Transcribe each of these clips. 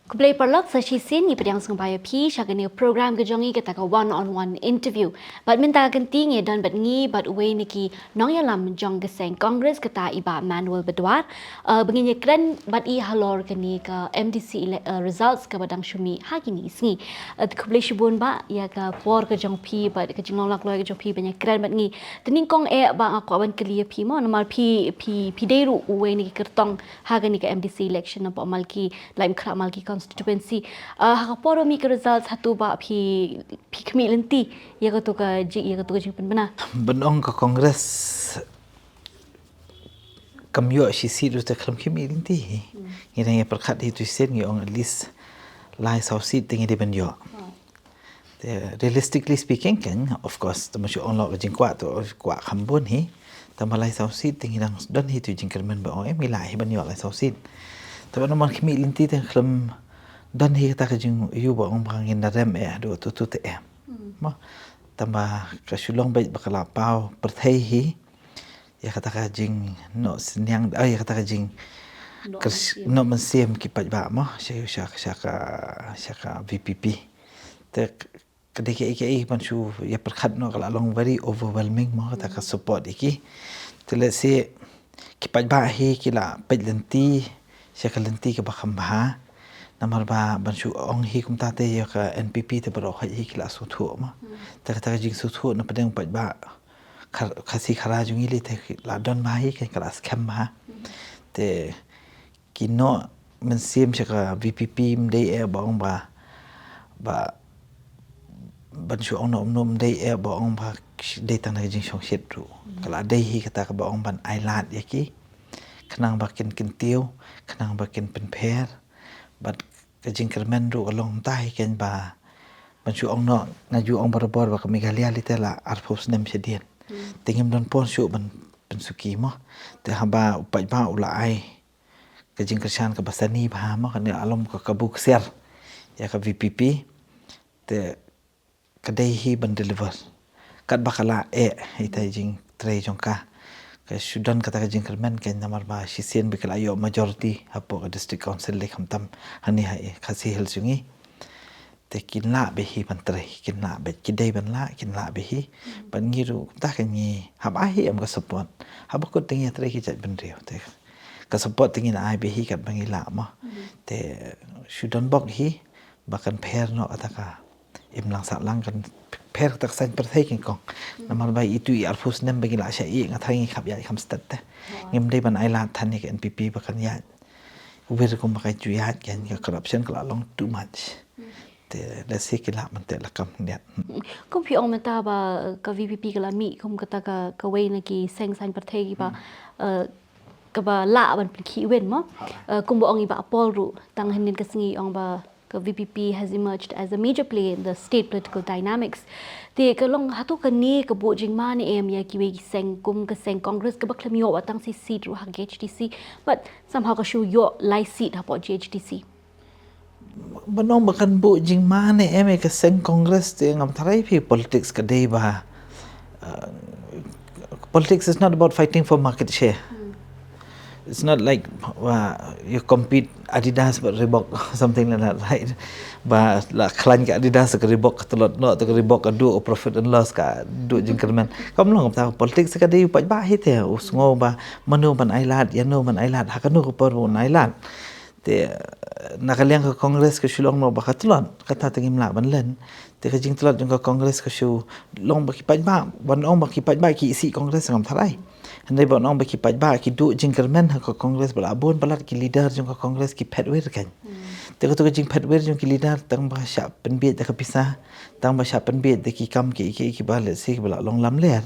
Kublai perlok sa sisin ni pedang sungpaya pi syagani program kejongi kita ka one-on-one interview. Bat minta genting ye dan bat ngi bat uwe niki nong ya lam jong geseng Congress kata iba Manuel Bedwar. Benginya keren bat i halor kini ke MDC results ke badang syumi hagini sngi. Kublai shibun ba ya ka por kejong pi bat kejong lak loy kejong pi banyak keren bat ngi. Tening kong ba aku awan kelia pi mo normal pi deru uwe niki kertong hagani ke MDC election nampak malki laim kra malki constituency hakaporo mi ke result satu ba phi kemi lenti ya ka to ka ji ya ka to ka jing bena benong ke kongres kamyo si sidu te klam kimi linti ngira ya perkat itu sen ngi on at least lai sau sit tingi de benyo realistically speaking kan of course the mashu on lo jing kwa to kwa khambon hi tamalai sau sit tingi dang don hi tu jing kermen ba em milai benyo lai sau sit tapi nomor kimi linti te klam dan hi ta ka jing yu ba ong bangin na rem do tu te ma tamba ka shulong bai bakala pau perthei hi ya kata ka jing no sinyang ya kata ka jing no mensiem ki pat ba ma shaka VPP te kedeke iki pan shu ya perkhat no kala long very overwhelming ma kata ka support iki te let's say ki pat ba hi kila pet lenti shaka lenti ka bakam ba namar ba banshu ong hi kum ta te ya ka NPP te baro hi kila su thu ma ta ka jing su thu na padang pat ba khasi khara jungi li te la don ma hi kan kala scam ma te kino men sim ka VPP mde e bong ba banshu ong no mde e bong ba de tang na jing shong shit ru kala de hi kata ka bong ban ailat yaki khnang ba kin tiu khnang ba kin pen pher but kajing kermen ru along tai ken ba banshu ong no ngaju ong barabor ba kami galia litela arfus nem sedien tingim don pon shu ban pensuki mo te haba upai ba ula ai kajing kersan ka basani ba mo kan alom ka kabuk ser ya ka VPP te kadai hi ban deliver kat bakala ita jing tre jongka ke sudan kata ka jingker men ke namar ba sisien bikal ayo majority hapo ka district council le khamtam hani hai khasi hel sungi te kinla be hi ban tre kinla be kidai ban la kinla be hi ban ngiru ta ka ni hab hi am ka support hab ko tingi tre ki chat ban rio te ka support tingi na ai be hi kat bangila ma te sudan bok hi bakan pher no ataka imlang sa lang kan per tak san perthei king kong namar bai itu i arfus nem bagi la sha i ngathangi khap ya kham stat te ngim dei ban ai la thani ke NPP bakan ya uber ko makai chu ya kan ka corruption kala long too much te la sikila man te la kam net kom phi ong meta ba ka VPP kala mi kom kata ka wei na ki seng san perthei ba ka ba la ban ki wen mo kum bo ong i ba pol ru tang hin ka singi ong ba the VPP has emerged as a major player in the state political dynamics. Te kalong hatu kani ka bo jingman em ya ki wegi seng kum ka seng Congress ka baklam yo watang si seat ru ha HDC but somehow ka show yo lai seat ha po HDC. Banong bakan bu jingman em ka seng Congress te ngam tharai phi politics ka dei ba politics is not about fighting for market share. It's not like you compete Adidas but Reebok something like that, right? Ba la klan ka Adidas ka Reebok telot no to Reebok ka do profit and loss ka do jingkerman. Kam long ta politics ka di pa ba hit ya usngo ba manu ban ailat ya no ban ailat hakanu ko por ban ailat. Te nakaliang ka Congress ka shulong no ba ka telot kata tingim la ban len. Te ka jing telot jong ka Congress ka shu long ba ki pa ba ban ong ba ki pa ba ki si Congress ngam tharai. Handai bon ong baki pajba ki du jingkermen ha ko Congress bala abon balat ki leader jong ko Congress ki petwer kan te ko to jing petwer jong ki leader tang ba sha penbiet ta pisah tang ba sha penbiet de ki kam ki bala si bala long lam ler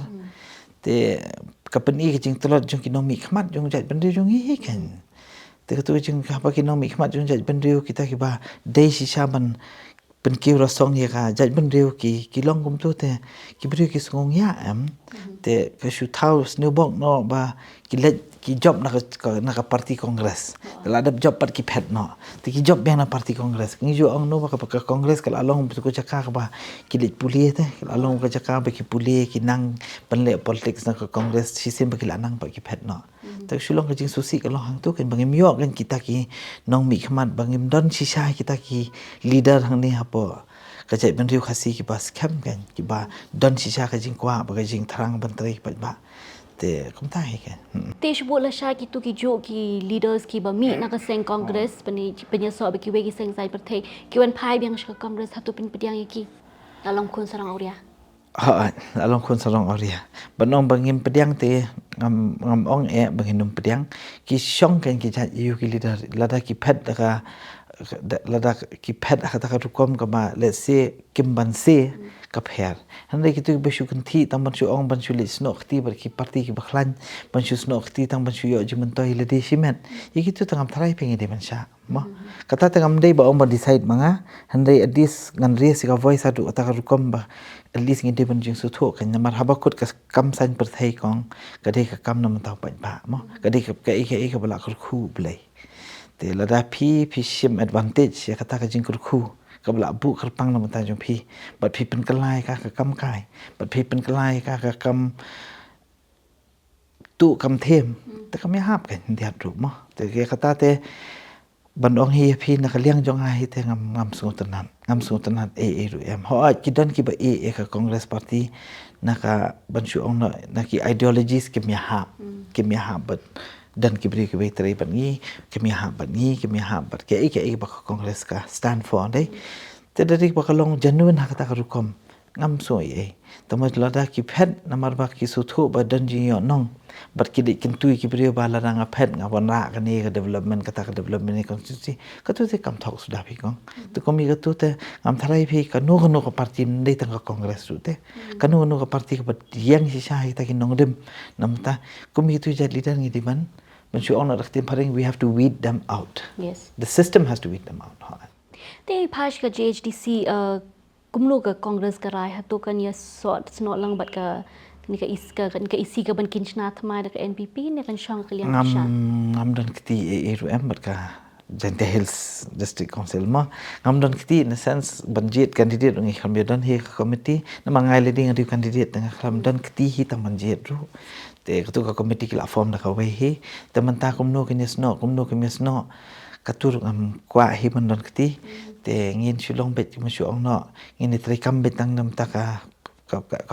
te ka pen ki jing tolot jong ki nomi khmat jong jat pendri jong hi kan te ko to jing ka ba ki nomi khmat jong jat pendri kita ki ba dei si shaban pen ki rosong ya ka jat pendri ki long kum tu te ki bri ki song ya am te ka shu thau snubok no ba ki job na ka parti kongres la ada job pat ki phet no te ki job yang na parti kongres ngi jo ong no ba ka kongres kala long ko chaka ba ki lit pulie te kala long ka chaka ba ki pulie ki nang panle politics na ka kongres si sim ba ki la nang ba ki phet no te shu long ka jing susi ka long hang tu kan bangim yo kan kita ki nong mi khmat bangim don si sha kita ki leader hang ni hapo ka jai ban riu khasi ki ba scam kan ki ba don si sha ka jing kwa ba ka jing tharang ban trai ba te kum ta hi kan Tish bola sha ki tu ki jo ki leaders ki ba mi na ka seng congress pani penya so ba ki we ki seng sai per the ki wan phai biang sha congress hatu pin pediang ki dalam kun sarang auria along kun sarong auria banong bangim pediang te ngam ong banginum pediang ki shong kan ki jat yu ki leader lada ki phet lada ki phet ka ta rukom ka ma let's say kim ban se ka pher hande ki tu be shu kan thi tam ban shu ong ban shu li snok ti bar ki parti ki bakhlan ban shu snok ti tam ban shu yo jiman to ile de simen ki tu tangam tharai pengi de ban sha mo kata tangam dei ba ong ban decide manga hande adis ngan ries ka voice adu ta ka rukom ba at least ngi de ban jing su tho kan namar habakut ka kam san per thai kong ka de ka kam nam ta ba mo ka de ka bala khu blai te lada phi sim advantage ya kata ka jing khu ka bala bu kerpang nam ta jong phi bat phi pen kalai ka kam kai bat phi pen kalai ka kam tu kam them te kam ya hap kan dia ru mo te ke kata te ban ong hi phi na ka liang jong ai te ngam su tanan e ru em ho ki dan ki ba e ka congress party na ka ban shu ong na ki ideologies ki mi hap but dan ki beri ki be trai ban ngi ki mi ha bat ke ba congress ka stand for dai te dari ba kalong genuine ha kata ka rukom ngam so e tamat lada ki phet namar ba ki su thu ba dan ji yo nong bat ki de kin tu ki beri ba la nga phet nga wan ra ka ni ka development kata ka development ni constituency ka tu te kam thok su da phi kong tu komi ka tu te ngam tharai phi ka no ka party dei tang ka congress tu te ka no ka party ka bat yang si sha ta ki nong dem namta komi tu ja leader ngi di ban when you honor the paring we have to weed them out yes the system has to weed them out te phash ka JHDC kumlo ka congress ka rai hatu kan ya sort no lang bat ka ni ka isi ka ban kinchna thmai ka NPP ne kan shang ka liang sha ngam dan kti e ru em bat ka Jente Hills District Council ma ngam dan kti in a sense banjit candidate ngi kham dan he committee na mangai leading adi candidate tang kham dan kti hi tam banjit ru te katu ka committee ki la form da ka we hi te man ta kumno ki nesno katur ngam kwa hi man dan kti te ngin shulong bet ma shu ong no ngin tri kam bet tang nam ta ka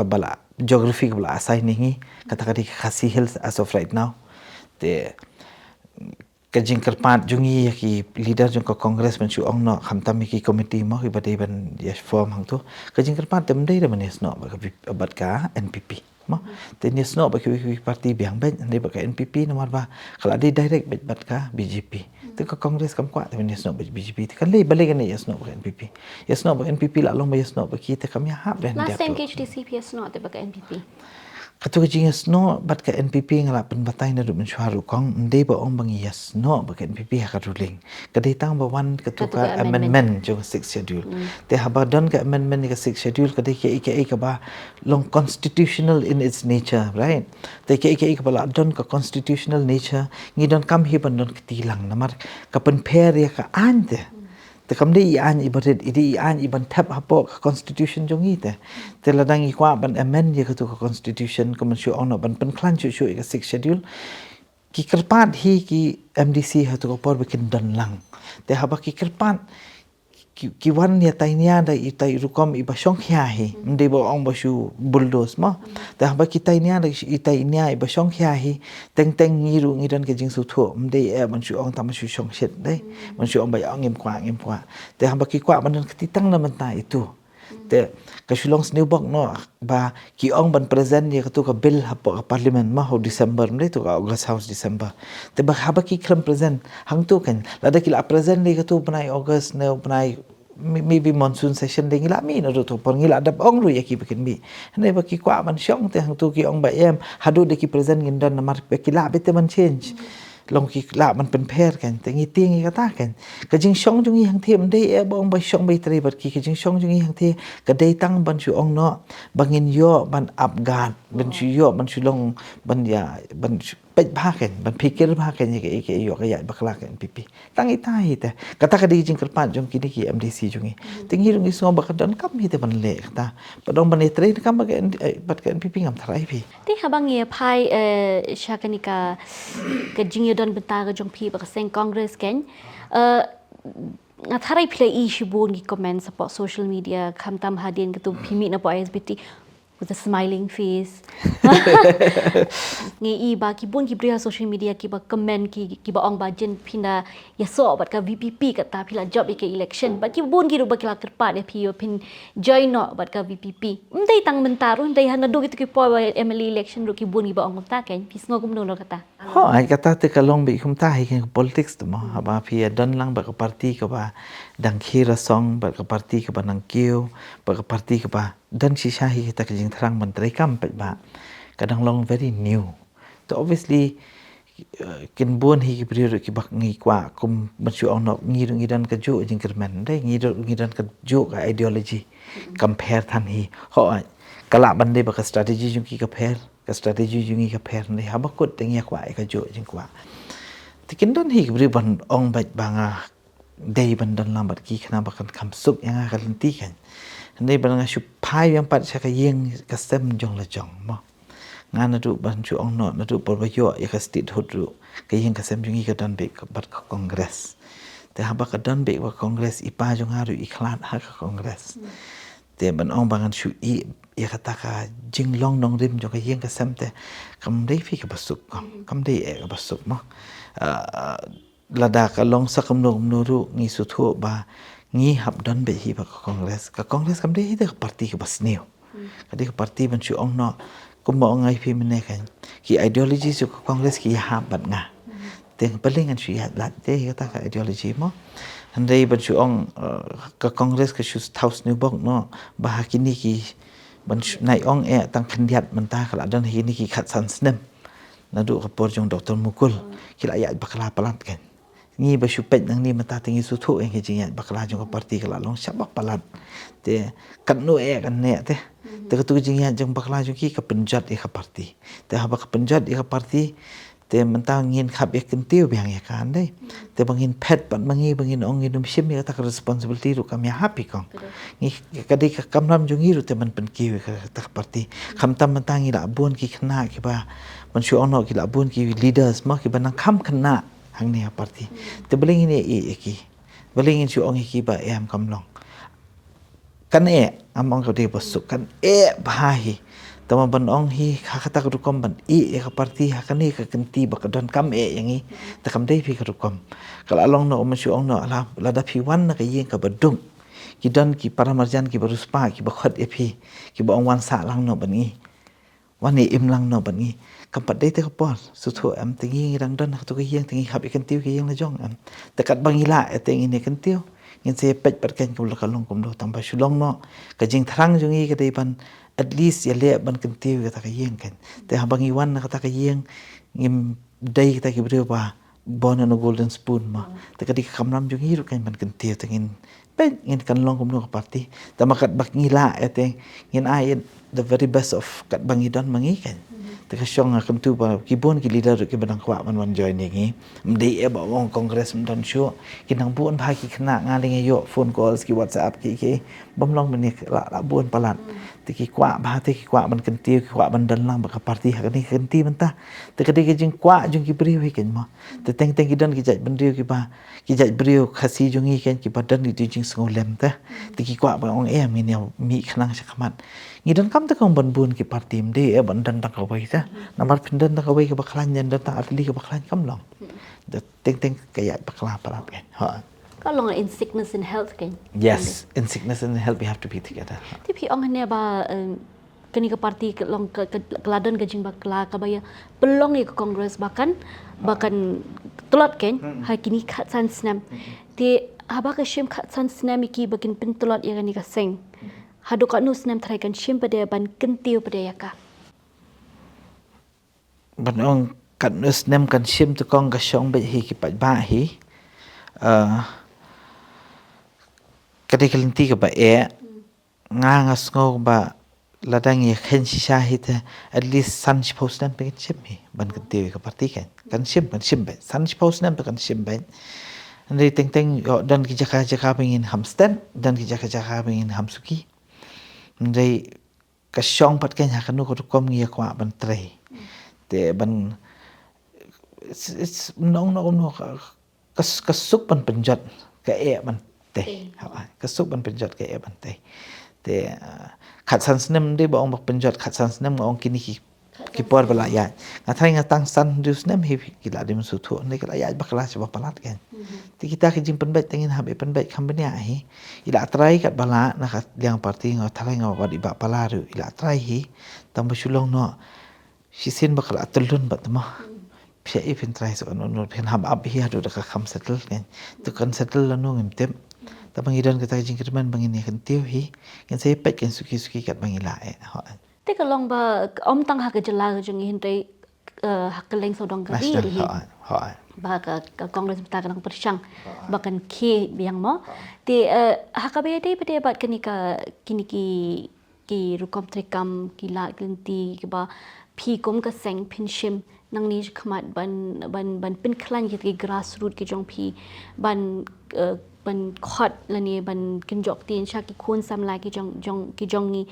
bala geography ka bala asai ni kata ka di khasi hills as of right now te kajing kerpat jungi ki leader jung ka congress man shu ong no khamtam ki committee mo ki badai ban yes form hang tu kajing kerpat tem dei da manes no bat ka NPP mo te nes no ba ki parti biang ben dei ba ka NPP nomor ba kala dei direct bat ka BJP te ka congress kam kwa te nes no ba BJP te kan lei balai kan yes no ba NPP yes no ba NPP la long ba yes no ba ki te kam ya hap ben last time KHDC PS no te ba ka NPP katu ka jingas no bat ka NPP ngala pen batay na dumen shuaru kong ndey ba ong bang yes no ba ka NPP ha ka ruling kadai tang ba wan katu ka amendment jong 6 schedule te haba don ka amendment ni ka 6 schedule kadai ka ba long constitutional in its nature right te ka ba la don ka constitutional nature ngi don kam hi ban don kitilang namar ka pen pair ya ka ande te kam de an ibadet idi an iban tap hapo constitution jongi te ladang i kwa ban amend ye ka constitution ko man shu on ban pen klan chu ka 6 schedule ki kerpat hi ki MDC ha to ko por bikin dan lang te haba ki kerpat ki wan ya tainya da itai rukom iba shong khia hi mde bo ong ba shu bulldoze ma te haba ki tainya da itai nya iba shong khia hi teng ngi dan ke jing su tho mde man shu ong tam shu shong shet dai man shu ong ba ong ngim kwa te haba ki kwa ban ki tang na man ta itu te ka shulong snew bok no ba ki ong ban present ye ka bill ha po parliament ma ho December mde to ka August house December te ba haba ki kram present hang tu kan lada ki la present le ka tu banai August ne banai maybe monsoon session ding la mi no to por ngila dap ong ru yaki bikin mi ne ba ki kwa man shong te hang tu ki ong ba em hadu de ki present ngin dan mar be ki la bete man change lông kỳ lạ mình bên phe cáiแต่งี้ tiếngงี้cái ta cái chính song chungงี้hàng thiên mình đây bong bay song bay tây bật kỳ cái chính song chungงี้hàng thiên cái đây tăng ban chu ong nó ban in yo ban upguard ban chu yo ban chu long ban ya ban pet ba cái ban pikir ba cái cái yo cái ya bakla cái pipi tăng ita hite kata cái đi chính cái pan chung kỳ đi kỳ MDC chungงี้tiếngงี้chungงี้semua bakal dan kam hite ban le kata padong ban etre kam cái bat cái pipi ngam tharai pi Ti habang ye pai shakanika ke jingyo don benta ke jong pi ba seng congress ken ngathari play issue bon ki comment support social media khamtam hadin ke tu phimi na po SBT with a smiling face nge I ba ki bon ki bria social media ki ba comment ki ba ong ba jen pina ya so bat ka VPP ka ta pila job ke election ba ki bon ki ru ba ki la kerpa ya pi yo pin join no bat ka VPP ndai tang mentaru ndai hana do ki po MLA election ru ki bon ki ba ong ta ken pis ngogum no kata ho ai kata te kalong bi kum ta hi ke politics tu mo ba phi dan lang ba ka parti ka ba dang khira song ba ka parti ka ba nang kiu ba ka parti ka ba dan si sha hi ta ka jing thrang menteri kam pe ba kadang long very new so obviously kin buon hi ki bri ki bak ngi kwa kum ma chu ong no ngi dan ka ju jing kermen dai ngi dan ka ju ka ideology compare than hi ho ai kala ban de ba ka strategy jung ki ka pher ka strategy jung ki ka pher ne ha ba kut teng ya kwa ka ju jing kwa tikin don hi ki bri ban ong ba banga dei ban dan lam bat ki khana ba kan kham sup yang ka linti kan nei ban nga shu phai yang pat sa ka yeng ka sem jong la jong mo ngan na du ban chu ong no na du por ba yo ya ka state hot ru ka yeng ka sem jung ka dan be ka bat ka congress te ha ba ka dan be ka congress I pa jong ha ru I khlan ha ka congress te ban ong bangan shu I ya kata ka jing long nong rim jong ka yeng ka sem te kam dei fi ka basuk kam dei ka basuk mo lada ka long sa kam no ru ngi su thu ba ngi hab dan be hi ba ka congress kam dei hi ka parti ka basneu ka dei ka parti ban chu ong no kum mo ngai fi mene kan ki ideology su ka congress ki ha bat nga te paling an chu ya lat te ka ka ideology mo handai ban chu ong ka congress ka shu house new bok no ba kini ki ban nai ong tang khandiat man ta kala dan hi ni ki khat san snem na du ka por jong dr mukul ki la ya bakla palat kan ngi ba shu pet nang ni mata tingi su thu ki jing ya bakla jong ka parti kala long shabak palat te kan no kan ne te ka tu jing ya jong bakla jong ki ka penjat ka parti te ha ba ka penjat ka parti te mentang ngin khap ya kentiu biang ya kan dei te bangin pet pat bangin ong ngin sim ya ta responsibility ru kam ya happy kong ngi kadi ka kamram jungi ru te man pen ki ka ta parti kham tam mentang ngi la bun ki khna ki ba man shu ono ki la bun ki leaders ma ki banang kham khna hang ne parti te beling ni ki beling shu ong ki ba am kam long kan among ka de basuk kan bahi tama ban ong hi kata ka rukom ban ka parti ha kan ka kenti ba ka don kam yang i ta kam dei fi ka rukom kala long no ma shu ong no la da phi wan na ka yin ka badung ki don ki paramarjan ki baruspa ki ba khat fi ki ba ong wan sa lang no ban i wan ni im lang no ban i kam pat dei te ka por su thu am tingi rang don ha to ka yin tingi hab ikan tiu ki yin la jong am ta kat bangila tingi ne kan tiu ngin se pet pat kan ko la kalong kum do tamba shulong no ka jing thrang jungi ka dei ban at least ya le ban kan tiu ka ta ka yin kan te ha bangi wan na ka ta ka yin ngim dei ta ki brio ba bon no golden spoon ma te ka di ka kamram jungi ru kan ban kan tiu tengin pen ngin kan long kum do ka parti ta makat bak ngila ete ngin ai the very best of kat bangi don mangi kan te ka syong kam tu ba ki bon ki leader ki banang kwa man wan join ni mdei ba wong congress mdon shu ki nang bon ba ki khna ngaling yo phone calls ki whatsapp ki bom long ni la bon palat te ki kwa ba te ki kwa ban kan tiu ki kwa ban dan lang ba ka parti ha ni kan ti menta te ka de ki jing kwa jung ki bri wi ken ma te teng ki dan ki jaj ban riu ki ba ki jaj brio khasi jung ken ki ba dan ni jing sngol lem te ki kwa ba ong mi ne mi khnang sa khamat ngi dan kam te kong ban bun ki parti mde ban dan tak ka bai ta namar pindan tak ka bai ka baklan jan dan ta atli ka baklan kam long the teng kaya bakla parat kan ha ka long in sickness and health ken yes in sickness and health we have to be together ti pi ong ne ba kani ka parti long keladan ka jing ba kla ka baya pelong ke congress bahkan tulot ken ha kini khat san snam ti haba ka shim khat san snam ki bakin pin tulot ya kani ka seng hadu ka nu snam thrai kan shim pada ban kentiu pada ya ka ban ong kat nus nem kan sim tu kong ka shong be hi ki pat ba hi kadi kelinti ka ba nga sngo ba ladang ye khen si sha hi te at least san post nem pe sim hi ban kan ti ka parti kan sim be san post nem kan sim be Andai teng dan ki jaka pengin hamsten dan ki jaka pengin hamsuki Andai ka shong pat ken ha kanu ko kom ngi kwa ban tre te ban it's no kasuk ban penjat ka ban te kasuk ban penjat ka ban te khat san snem de ba ong bak penjat khat san snem ong kini ki por bala ya ngathai nga tang san dus nem hi ki la dim su thu ne ka ya bakla cha palat ken ti kita ki jing penbet tengin habe penbet company a hi ila trai kat bala na ka yang parti nga thalai nga wa di ba pala ru ila trai hi tam sulong no si sin bakla tulun bat ma phe i phin trai so no phen ham ab hi hadu da ka kham settle ken tu kan settle la no ngem tem ta bangi dan ka ta jing kirman bangi ne kan tiu hi kan sai pet kan suki kat bangi la ho te ka long ba om tang ha ka jala ka jong hin te hak leng so dong ka di hi ba ka Congress ta ka nang persang ba kan ki biang mo te ha ka be te pete ba kini ki rukom trekam ki la klinti ki ba phi kom ka seng phin shim nang ni khmat ban pin khlan ki grassroots ki jong phi ban khot la ni ban kin jok tin sha ki khun sam la ki jong ni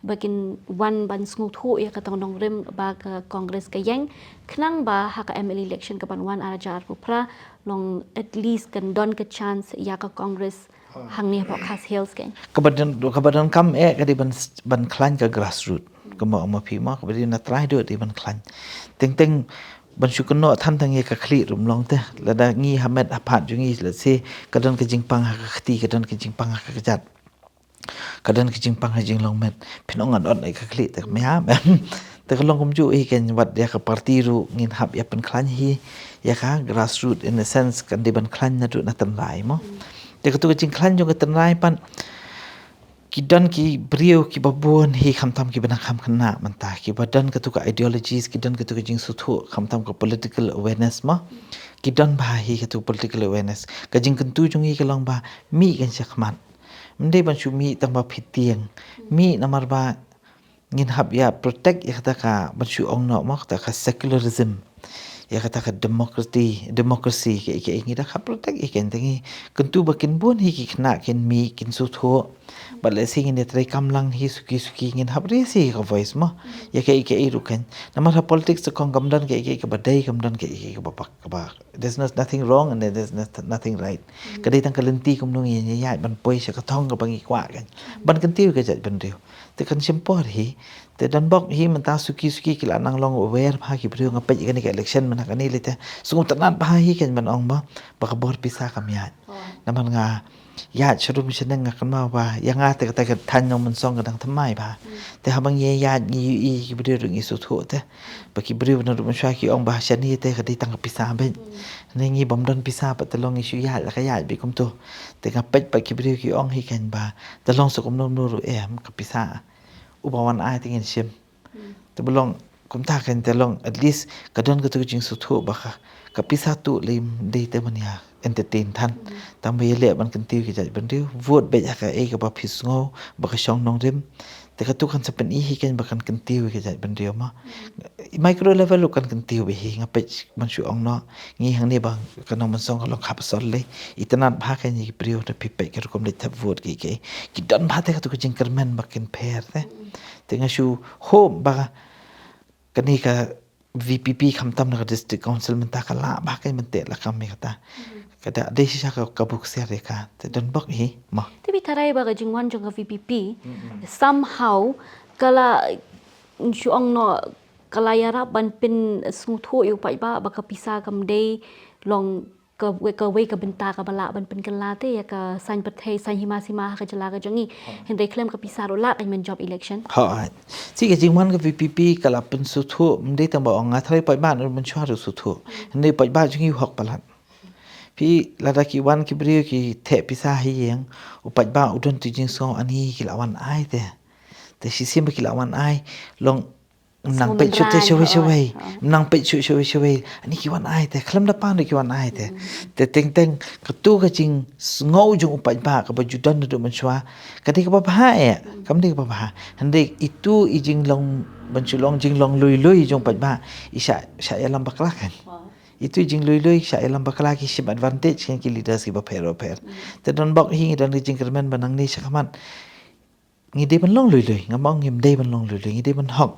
ba kin wan ban sngu thu ya ka tong dong rem ba ka Congress ka yang khnang ba ha ka ML election ka ban wan arajar pu pra long at least kan don ka chance ya ka Congress hang ni ba khas hills ken kabadan kam ka di ban khlan ka grassroots kama phi ma ka di na try do di ban khlan teng ban syukun no than tang ye ka khli rum long te la da ngi hamet aphat ju ngi la se kadan ka jingpang ha ka khti kadan ka jingpang ha ka jat kadan ka jingpang ha jing long met phinong an ai ka khli te mya te ka long kum ju hi ken wat ya ka parti ru ngin hap ya pen khlan hi ya ka grassroots in a sense kan di ban khlan na du na tan lai mo te ka tu ka jing khlan ju ka tan lai pan kidan ki brio ki babon hi khamtam ki bana kham khana manta ki badan ka tu ka ideologies kidan ka tu ka jing suthu khamtam ka political awareness ma kidan ba hi ka tu political awareness ka jing kan tu jung hi ka long ba mi kan sakman mde ban shu mi tang ba phitiang mi namar ba ngin hab ya protect ya ka ban shu ong no ma ta ka secularism ya kata ka democracy ke ngi da ka protect iken tengi kentu bakin bon hi ki khna ken mi kin su tho bale sing in tre kamlang hi suki ngin habre si ka voice ma ya ke ru ken namara politics to kong gamdan ke badai gamdan ke bapak ba there's nothing wrong and there's nothing right kadai tang kalenti kum nung ye ya ban poi sa ka thong ka bangi kwa kan ban kan tiu ke jat ban riu te kan simpor hi te dan bok hi menta suki kila nang long aware pha ki brio ngapai kan ke election mana kan ni lete sungu tanan pha hi ken man ong ba ba ka bor pisa kam ya naman nga ya churu mi seneng kan ma ba ya nga te ka than nong man song kadang thamai ba te habang ye ya ni ki brio ring isu thu te ba ki brio na ru sha ki ong ba shani te ka di tang pisa ben ni ngi bom don pisa pa te long isu ya la ka ya bi kum tu te ka pet pa ki brio ki ong hi ken ba te long su kum nong ru em ka pisa ubawan ai tingin sim te belong kum ta kan te long at least kadon ka tu jing su thu ba ka pisa tu lim de te man ya entertain than tam be le ban kan tiu ki jai ban riu vote be ka e ka ba phis ngo ba ka shong nong rim te ka tu kan sapen i hi ken ba kan tiu ki jai ban riu ma micro level kan tiu be hi nga pe man shu ong no ngi hang ni ba kan nong man song ka long khap sol le itanat bha ka ni priyo ta pi pe ka kom le ta vote ki dan bha te ka tu jing kermen ba ken pher te nga shu home ba kani ka VPP khamtam na district council menta kala ba kai mente la kam me kata kada de sha ka buk se re ka te don bok hi ma te bi tharai ba ga jingwan jong VPP somehow kala chuang no kala yara ban pin smu thu yu pai ba ka pisa kam de long ka we ka benta ka bala ban pin kala te ya ka san pathe san hima sima ka jala ka jongi hindai claim ka pisa ro la men job election ha si ke jingwan ka VPP kala pin su thu mde ta ba nga thai pai ba no man chwa ru su thu ne pai ba jingi hok palat pi lada ki wan ki brio ki the pisa hi yang upat ba udon ti jing so ani ki lawan ai te si sim ki lawan ai long menang pet chute shwe menang pet chu shwe ani ki wan ai te khlam da pan ki wan ai te teng teng ka tu ka jing ngau jung upai ba ka ba ju dan du man chwa ka di ka ba ha kam di ka ba ha hande itu i jing long ban chu long jing long lui lui jung pai ba isha sha ya lam bakla kan itu jing lui lui sha ya lam bakla ki sim advantage kan ki leaders ki ba per te don bok hi dan jing kermen banang ni sakaman ngide ban long lui lui ngamong ngim de ban long lui lui ngide ban hok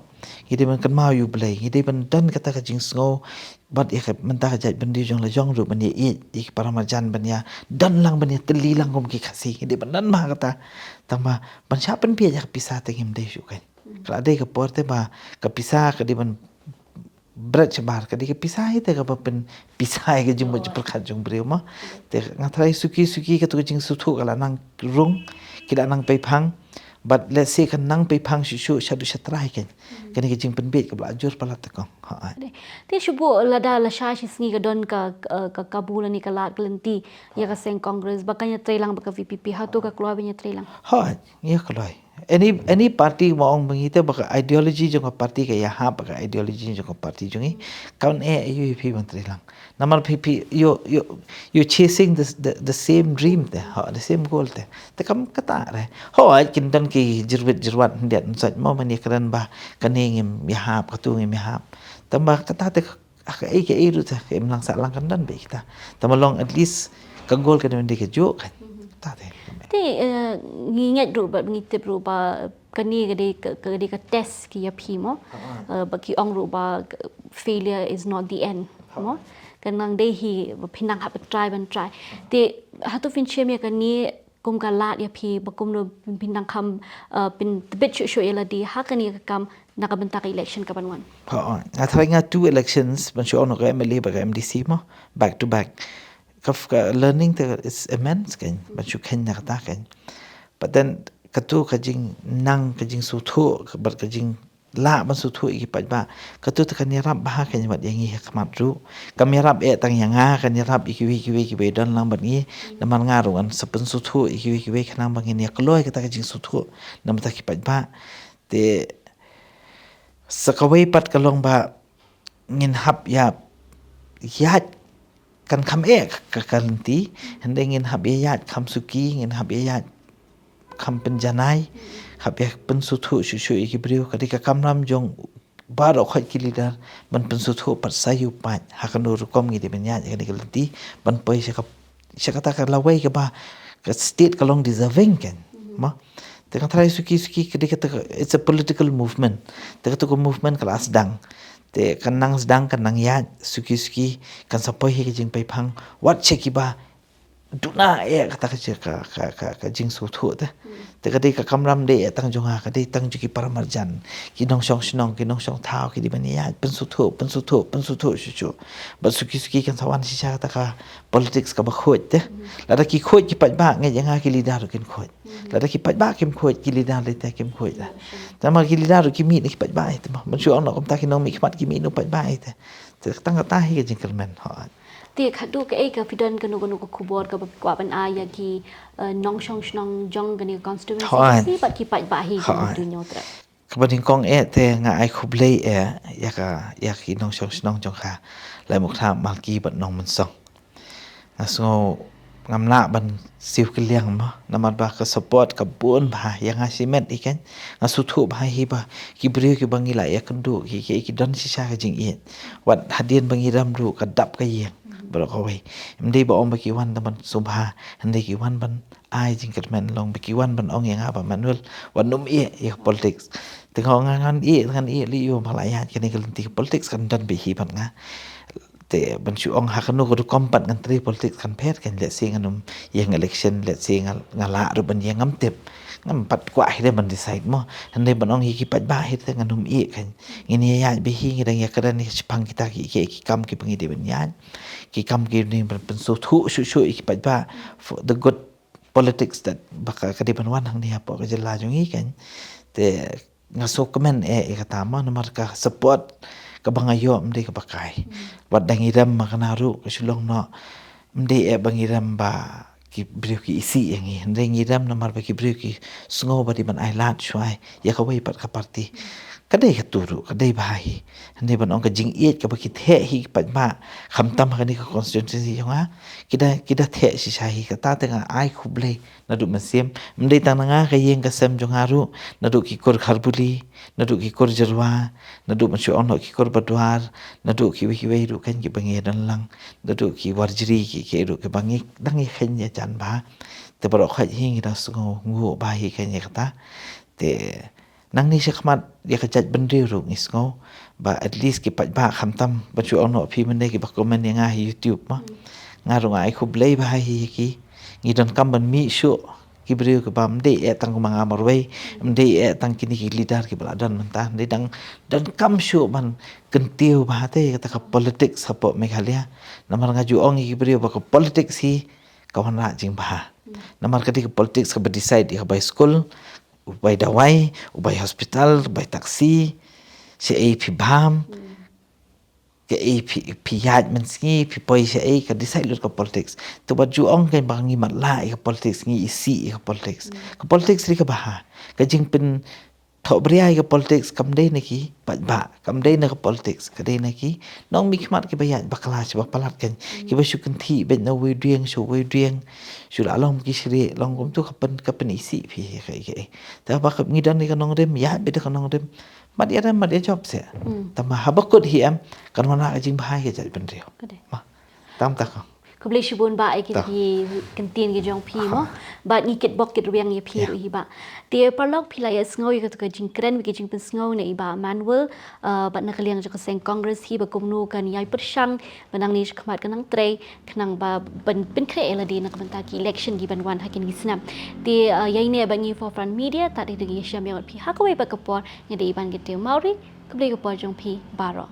ngide ban kan mau yu blai ngide ban dan kata ka jing sngo bat ya man ta jat ban di jong la jong ru ban ye ik paramajan ban ya dan lang ban ya teli lang gom ki khasi ngide ban dan ma kata tama ban sha ban pia ya pisah te ngim de shu kan kala de ka porte ba ka pisah ka di ban berat cebar ka di ka pisah te ka ba pen pisah ka jing mo perkhat jong breu ma te ngatrai suki ka tu jing suthu kala nang rung kila nang pe phang but let's say kan nang pe phang shu shadu shatrai kan kani ke jing pen bet ka bla jur pala ta kong ha ti shubu lada la sha shi sngi ga don ka kabul ni ka lat glenti ya ka seng congress bakanya trailang baka vpp hatu ka klwa benya trailang ha ya kalai any party maong bangite baka ideology jong party ka ya ha baka ideology jong party jongi kaun UP mantri lang namar pp you chasing the same dream the same goal te kam kata re ho ai kin dan ki jirwat ndiat sat mo mani kran ba kaningim ya ha ka tu ngim ya ha tamba kata te ka ke ru ta ke lang sa lang kan dan be kita tamalong at least ka goal ka ndi ke jo kan ta te ti nginget ru ba ngitip ru ba kani gade ka test ki ya phimo ba ki ong ru ba failure is not the end mo kanang de hi phinang ha try ban try te hatu fin chemia kani kum ka lat ya phi ba kum no phinang kham pin bit shu ela di ha kani ka kam nakabentak election ka banwan ha nga two elections ban shu ono ka MLA ba ka MDC mo back to back ka learning the is immense kan ban shu khen na ta kan but then katu ka jing nang ka jing su thu ka jing la ban su thu ki pa ba katu ta kan yarap ba kan mat yang hi khamat ru kam yarap tang yang nga kan yarap ki be don lang ban ni naman nga ru an sapen su thu ki be khanang bang ni kloi ka ta jing su thu nam ta ki pa ba te sakawai pat kalong ba ngin hap ya kan kham ka kanti hande ngin hap ya kham suki ngin hap ya kham penjanai hab ya pensuthu shu iki brio kadika kamram jong baro khat ki leader ban pensuthu par sayu pa hakanur kom ngi de benya ni kalti ban poi se kata ka lawai ka ba ka state kalong deserving kan ma te kan try suki kadika it's a political movement te ka to movement kelas dang te kan nang sedang kan nang ya suki kan sapoi hi jing pai phang wat cheki ba duna kata ka jing su thu te kadi ka kamram de tang jonga kadi tang juki paramarjan ki nong song thao ki di bania pen su thu shu ba suki kan sawan si cha ta ka politics ka ba khoj te la da ki khoj ki pa ba nge janga ki leader kin khoj la da ki pa ba kim khoj ki leader le ta kim khoj la ta ma ki leader ki mi ne ki pa ba te ma man shu on kom ta ki nong mi khmat ki mi no pa ba te tang ta hi ke jing kermen ha ti khadu ka ka pidon kanu ko khubor ka kwa ban aya ki nong shnong jong gani constituency pat ki pat ba hi du nyotra kabading kong te nga ai khublei ya ki nong shnong jong kha lai muk tha mal ki bat nong man song aso ngamla ban siu ki liang ma namat ba ka support ka bun ba yang asimet ikan asu thu ba hi ba ki bri ki bangila ya kandu ki don si sa ka jing i wat hadien bangiram ru ka dap ka yeng berkawai mdi ba om baki wan taman subha hande ki wan ban ai jing kermen long baki wan ban ong yang apa manual wan num politics tengok ngan li yo malaya kini kelentik politics kan dan bi hi ban nga te ban chu ong hakanu ko kompat ngan tri politics kan pet kan let sing anum yang election let sing ngala ru ban yang ngamtep ngam pat kwa hi ban decide mo hande ban ong hi ki pat ba hi te nganum kan ngini ya bi hi ngidang ya kadan ni chpang kita ki kam ki pangi de ban ya ki kam ki ni ban su thu shu ki pat ba for the good politics that baka kadi ban wan hang ni apo ka jela jong hi kan te ngasok men kata ma nomor ka support ka bangayo mde ka pakai wat dangiram makanaru ka sulong no mde bangiram ba ki brio ki isi yang ni ring idam namar bagi brio ki sungo badi ban ailat shuai ya kawai pat ka parti kadai ka turu kadai bahai hande ban ong ka jing iet ka baki the hi pat ma kham tam ka ni ka constituency yang ha kita the si sahi ka ta tengah ai khuble na du masem mdei tang nga ka yeng ka sem jong haru na du ki kor kharbuli na du ki kor jarwa na du masyu ono ki kor badwar na du ki wi ru kan ki bangi dan lang na du ki warjri ki ru ki bangi dang i khen ya chan ba te barok khai hing da sungo ngu ba hi khen ya kata te nang ni sekmat dia kejat bendri ru ngisngo ba at least ki pat ba kham tam ba chu ono phi men ki ba komen yang nga YouTube ma nga ru ai khub lei ba hi ki ngi don kam ban mi shu ki brio ke bam de tang manga marwei de tang kini ki leader ki bala dan mentah de dan kam shu man kentiu ba te kata ka politics support Meghalaya namar ngaju ong ki brio ba ka politics hi kawan ra jing ba namar kati ka politics ka decide ka by school ubai dawai, ubai hospital, ubai taksi, si ai pi bam, ke ai pi yad menski, pi poi si ai ka decide lut ka politics. Tu baju ong kan bangi matla ka politics ngi isi ka politics. Ka politics ri ka baha. Ka jing pen thok bria ka politics kam dei naki pat ba kam dei na ka politics ka dei naki nong mi khmat ki bayat bakla ba palat kan ki ba shu kan thi ben na we rieng shu la long ki shri long kum tu kapen isi phi kai kai ta ba kap ngidan ni ka nong dem ya be ka nong dem mat ya mat ya job se ta ma habakut hi am kan wana ka jing bahai ka jat ben rio ma tam ta ka Kublai shubun ba ai kit hi kentin ge jong phi mo ba ni kit bok kit riang ye phi ru hi ba te parlok phi la ya sngo ye ka jing kren ge jing pen sngo ne ba manual ba na kaliang jo ka seng congress hi ba kumnu kan yai persang banang ni khmat kan nang tre khnang ba ben pen kre eladi na kan ta ki election gi ban wan hakin gi snam te yai ne ba ngi for front media ta de ge sham ye phi ha ko ba ka por nge de ban ge te mauri kublai ko por jong phi baro